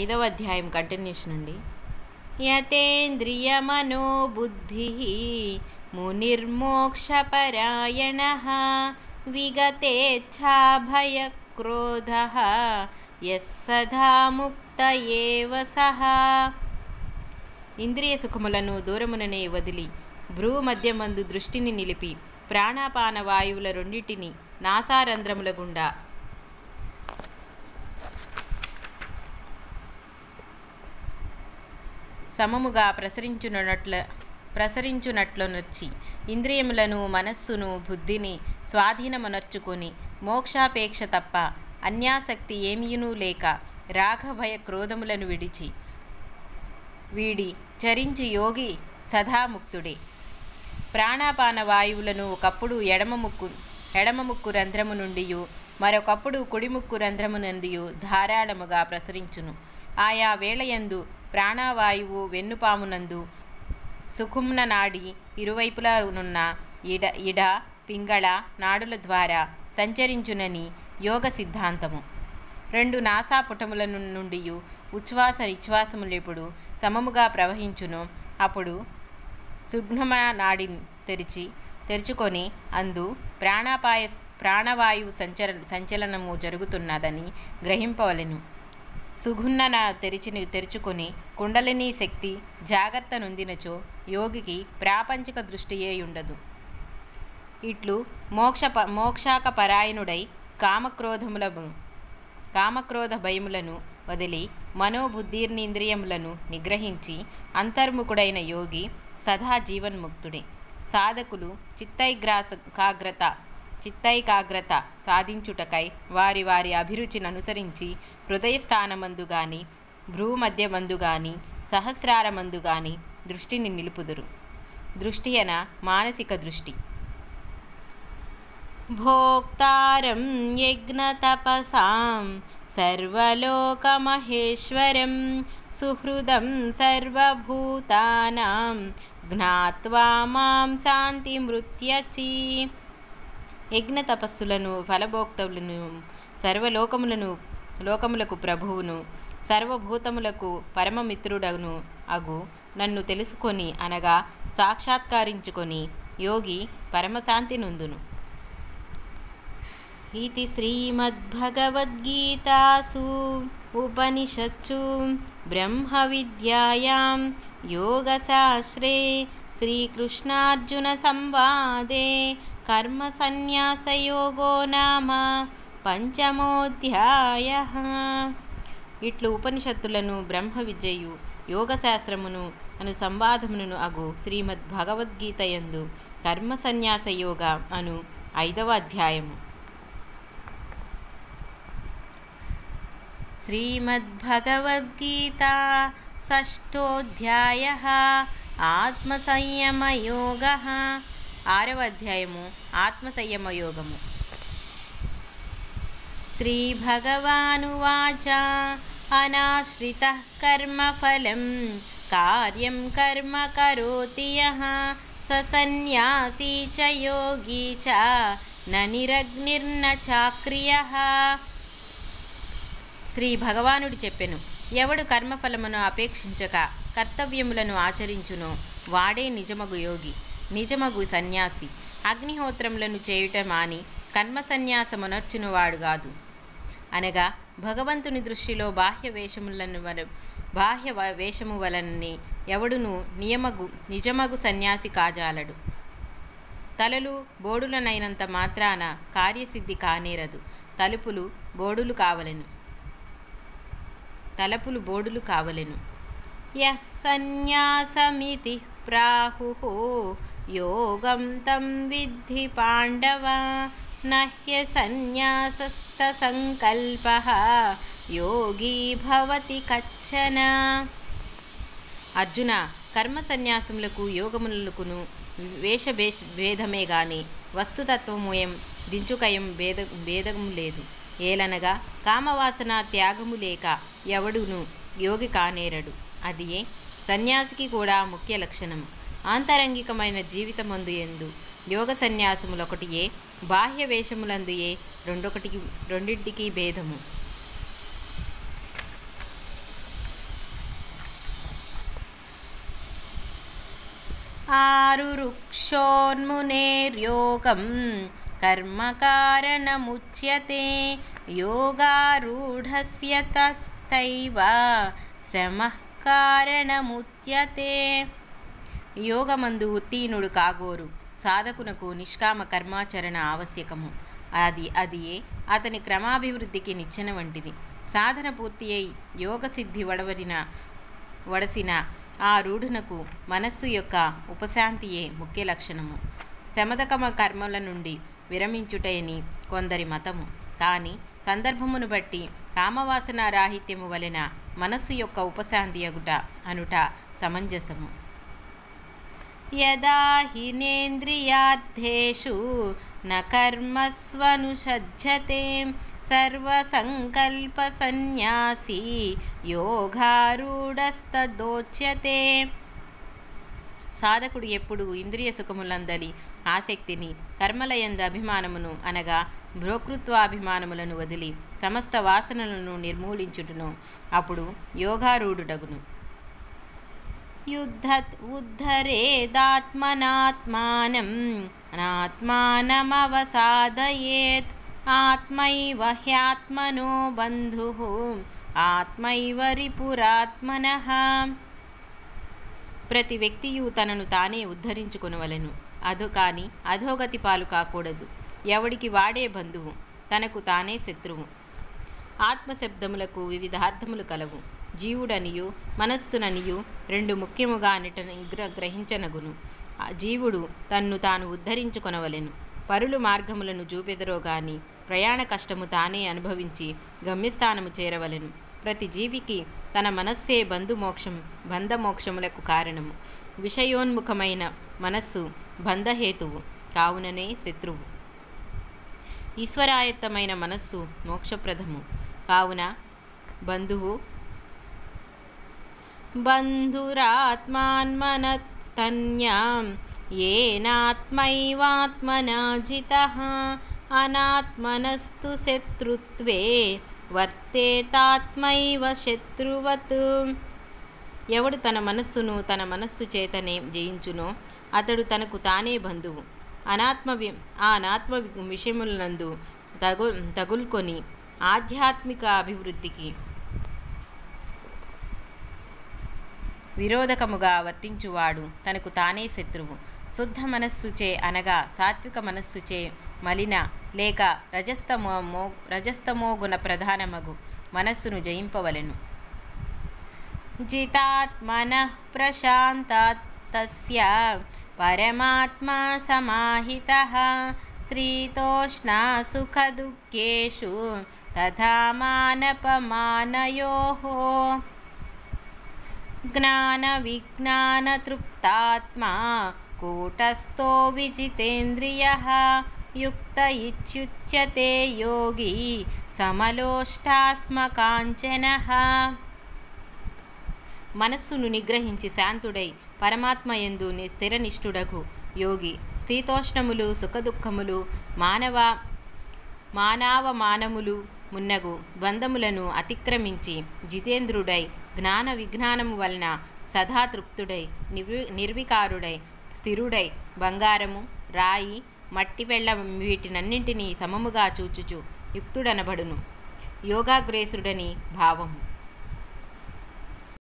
5వ అధ్యాయం కంటిన్యూషన్ అండి. యతేంద్రియమనో బుద్ధి మునిర్మోక్షపరాయణః విగతేచ్ఛాభయక్రోధః యస్సదా ముక్త ఏవ సః. ఇంద్రియ సుఖములను దూరముననే వదిలి భ్రూ మధ్యమందు దృష్టిని నిలిపి ప్రాణాపాన వాయువుల రెండింటిని నాసారంధ్రముల గుండా సమముగా ప్రసరించునట్లు నర్చి ఇంద్రియములను మనస్సును బుద్ధిని స్వాధీనమనర్చుకొని మోక్షాపేక్ష తప్ప అన్యాసక్తి ఏమీయునూ లేక రాగభయ క్రోధములను వీడి చరించి యోగి సదాముక్తుడే. ప్రాణాపాన వాయువులను ఒకప్పుడు ఎడమముక్కు రంధ్రము నుండి మరొకప్పుడు కుడిముక్కు రంధ్రము నుండి ధారాళముగా ప్రసరించును. ఆయా వేళయందు ప్రాణవాయువు వెన్నుపామునందు సుఖుమ్న నాడి ఇరువైపులా నున్న ఇడ పింగళ నాడుల ద్వారా సంచరించునని యోగ సిద్ధాంతము. 2 నాసాపుటముల నుండి ఉచ్ఛ్వాస నిశ్వాసములెప్పుడు సమముగా ప్రవహించును అప్పుడు సుగ్నమ నాడిని తెరుచుకొని అందు ప్రాణవాయువు సంచలనము జరుగుతున్నదని గ్రహింపవలెను. సుగుణన తెరుచుకొని కుండలిని శక్తి జాగ్రత్త నొందినచో యోగికి ప్రాపంచిక దృష్టియే ఉండదు. ఇట్లు మోక్షాక పరాయణుడై కామక్రోధ భయములను వదిలి మనోబుద్ధిర్నింద్రియములను నిగ్రహించి అంతర్ముఖుడైన యోగి సదా జీవన్ముక్తుడే. సాధకులు చిత్తైకాగ్రత సాధించుటకై వారి వారి అభిరుచిని అనుసరించి హృదయస్థానమందు గాని భ్రూమధ్యమందు గాని సహస్రారమందు గాని దృష్టిని నిలుపుదురు. దృష్టి అన మానసిక దృష్టి. భోక్తారం యజ్ఞతపసాం సర్వలోకమహేశ్వరం సుహృదం సర్వభూతానాం జ్ఞాత్వా మాం శాంతిమృత్యచి. యజ్ఞ తపస్సులను ఫలభోక్తలను లోకములకు ప్రభువును సర్వభూతములకు పరమమిత్రుడను అగు నన్ను తెలుసుకొని అనగా సాక్షాత్కరించుకొని యోగి పరమశాంతి నొందును. ఇది శ్రీమద్భగవద్గీతాసు ఉపనిషత్సు బ్రహ్మ విద్యాయాం యోగశాస్త్రే శ్రీకృష్ణార్జున సంవాదే కర్మ సన్యాసయోగో నామ పంచమోధ్యాయః. ఇట్లు ఉపనిషత్తులను బ్రహ్మ విద్యయు యోగశాస్త్రమును అను సంవాదమును అగు శ్రీమద్ భగవద్గీత యందు కర్మ సన్యాస యోగ అను 5వ అధ్యాయము. శ్రీమద్భగవద్గీత షష్ఠోధ్యాయః ఆత్మసంయమయోగః. 6వ అధ్యాయము ఆత్మసంయమ యోగము. శ్రీభగవానువాచ అనాశ్రితః కర్మఫలం కార్యం కర్మ కరోతి యః స సన్యాసీ చ యోగీ చ న నిరగ్నిర్న చాక్రియః. శ్రీ భగవానుడు చెప్పెను, ఎవడు కర్మఫలమును అపేక్షించక కర్తవ్యములను ఆచరించునో వాడే నిజమగు యోగి, నిజమగు సన్యాసి. అగ్నిహోత్రములను చేయుట మాని కర్మ సన్యాసమునర్చునువాడు గాదు. అనగా భగవంతుని దృష్టిలో బాహ్య వేషము వలననే ఎవడును నిజమగు సన్యాసి కాజాలడు. తలలు బోడులనైనంత మాత్రాన కార్యసిద్ధి కానేరదు. తలుపులు బోడులు కావలెను. యః సన్యాసమితి ప్రాహుః యోగం తం విద్ధి పాండవ నహ్య సన్యాసస్థ సంకల్పః యోగీ భవతి కచ్చన. అర్జున, కర్మ సన్యాసములకు యోగములకును భేదమే గాని వస్తుతత్వముయం దించుకయం భేదము లేదు. ఏలనగా కామవాసన త్యాగము లేక ఎవడును యోగి కానేరడు. అదియే సన్యాసికి కూడా ముఖ్య లక్షణము. ఆంతరంగికమైన జీవితమందు ఎందు యోగ సన్యాసములొకటియే, బాహ్య వేషములందుయే రెండింటికి భేదము. ఆరురుక్షోన్మునేర్యోగం కర్మకారణముచ్యతే యోగారూఢస్య తస్తైవ శమః కారణముచ్యతే. యోగమందు ఉత్తీర్ణుడు కాగోరు సాధకునకు నిష్కామ కర్మాచరణ ఆవశ్యకము. అదియే అతని క్రమాభివృద్ధికి నిచ్చెన వంటిది. సాధన పూర్తి అయి యోగసిద్ధి వడసిన ఆ రూఢునకు మనస్సు యొక్క ఉపశాంతియే ముఖ్య లక్షణము. శమదకమ కర్మల నుండి విరమించుటయని కొందరి మతము. కానీ సందర్భమును బట్టి కామవాసన రాహిత్యము వలన మనస్సు యొక్క ఉపశాంతి అనుట సమంజసము. యదా హినేంద్రియార్థేషు న కర్మస్వనుషజ్జతే సర్వసంకల్ప సన్యాసీ యోగారూఢస్తదోచ్యతే. సాధకుడు ఎప్పుడు ఇంద్రియ సుఖములందలి ఆసక్తిని, కర్మలయందు అభిమానమును అనగా భోక్తృత్వాభిమానములను వదిలి సమస్త వాసనలను నిర్మూలించుటను అప్పుడు యోగారూఢుడగును. ఉద్ధరేదాత్మనాత్మానం నాత్మానమవసాదయేత్ ఆత్మైవ హ్యాత్మనో బంధుః ఆత్మైవ రిపురాత్మనః. ప్రతి వ్యక్తియు తనను తానే ఉద్ధరించుకొనవలెను. కానీ అధోగతి పాలు కాకూడదు. ఎవడికి వాడే బంధువు, తనకు తానే శత్రువు. ఆత్మశబ్దములకు వివిధార్థములు కలవు. జీవుడనియు మనస్సుననియు రెండు ముఖ్యముగా గ్రహించనగును. జీవుడు తన్ను తాను ఉద్ధరించుకొనవలెను. పరులు మార్గములను చూపెదరో గాని ప్రయాణ కష్టము తానే అనుభవించి గమ్యస్థానము చేరవలెను. ప్రతి జీవికి తన మనస్సే బంధమోక్షములకు కారణము. విషయోన్ముఖమైన మనస్సు బంధహేతువు, కావుననే శత్రువు. ఈశ్వరాయత్తమైన మనస్సు మోక్షప్రదము, కావున బంధురాత్మాన్మనస్తన్యాం ఏనాత్మైవాత్మనా జితః అనాత్మనస్తు శత్రుత్వే వర్తేతాత్మైవ శత్రువత్. ఎవడు తన మనస్సు చేతనే జయించునో అతడు తనకు తానే బంధువు. అనాత్మ విషయములందు తగులుకొని ఆధ్యాత్మిక అభివృద్ధికి విరోధకముగా వర్తించువాడు తనకు తానే శత్రువు. శుద్ధ మనస్సుచే అనగా సాత్విక మనస్సుచే మలిన లేక రజస్తమో గుణ ప్రధానమగు మనస్సును జయింపవలెను. జితాత్మనః ప్రశాంతస్య పరమాత్మా సమాహితః శ్రీతోష్ణా సుఖదుఃఖేషు తథా మానపమానయోః. జ్ఞాన విజ్ఞాన తృప్తాత్మా కూటస్థో విజితేంద్రియః యుక్త ఇత్యుచ్యతే యోగి సమలోష్టాస్మకాంచనః. మనస్సును నిగ్రహించి శాంతుడై పరమాత్మయందు స్థిరనిష్ఠుడగు యోగి స్థితోష్ణములు సుఖదుఖములు మానవమానములు మున్నగు ద్వంద్వములను అతిక్రమించి జితేంద్రుడై జ్ఞాన విజ్ఞానము వలన సదా తృప్తుడై నిర్వికారుడై స్థిరుడై బంగారము రాయి మట్టి వెళ్ళ వీటినన్నింటినీ సమముగా చూచుచు యుక్తుడనబడును. యోగాగ్రేసుడని భావము.